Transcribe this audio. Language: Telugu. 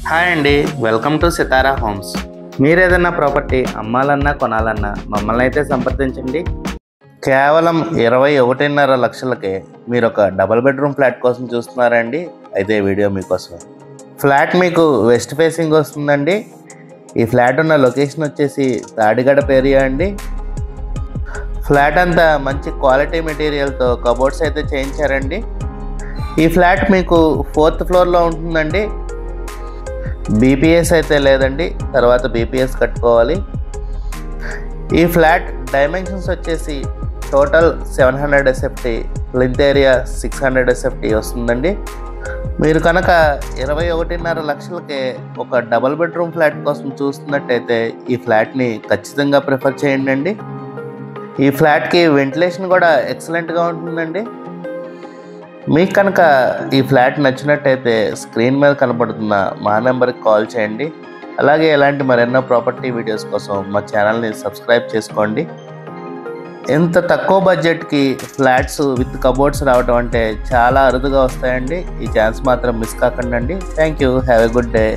హాయ్ అండి, వెల్కమ్ టు సితారా హోమ్స్. మీరు ఏదైనా ప్రాపర్టీ అమ్మాలన్నా కొనాలన్నా మమ్మల్ని అయితే సంప్రదించండి. కేవలం 21.5 లక్షలకే మీరు ఒక డబుల్ బెడ్రూమ్ ఫ్లాట్ కోసం చూస్తున్నారండి. అయితే వీడియో మీకోసమే. ఫ్లాట్ మీకు వెస్ట్ ఫేసింగ్ వస్తుందండి. ఈ ఫ్లాట్ ఉన్న లొకేషన్ వచ్చేసి తాడిగడప ఏరియా అండి. ఫ్లాట్ అంతా మంచి క్వాలిటీ మెటీరియల్తో కబోర్డ్స్ అయితే చేయించారండి. ఈ ఫ్లాట్ మీకు 4th ఫ్లోర్లో ఉంటుందండి. బీపీఎస్ అయితే లేదండి, తర్వాత బీపీఎస్ కట్టుకోవాలి. ఈ ఫ్లాట్ డైమెన్షన్స్ వచ్చేసి total 700 SFT, plinth area 600 SFT వస్తుందండి. మీరు కనుక 21.5 లక్షలకే ఒక డబుల్ బెడ్రూమ్ ఫ్లాట్ కోసం చూస్తున్నట్టయితే ఈ ఫ్లాట్ని ఖచ్చితంగా ప్రిఫర్ చేయండి. ఈ ఫ్లాట్కి వెంటిలేషన్ కూడా ఎక్సలెంట్గా ఉంటుందండి. మీకు కనుక ఈ ఫ్లాట్ నచ్చినట్టయితే స్క్రీన్ మీద కనపడుతున్న మా నెంబర్కి కాల్ చేయండి. అలాగే ఇలాంటి మరెన్నో ప్రాపర్టీ వీడియోస్ కోసం మా ఛానల్ని సబ్స్క్రైబ్ చేసుకోండి. ఇంత తక్కువ బడ్జెట్కి ఫ్లాట్స్ విత్ కబోర్డ్స్ రావడం అంటే చాలా అరుదుగా వస్తాయండి. ఈ ఛాన్స్ మాత్రం మిస్ కాకండి. Thank you. Have a good day.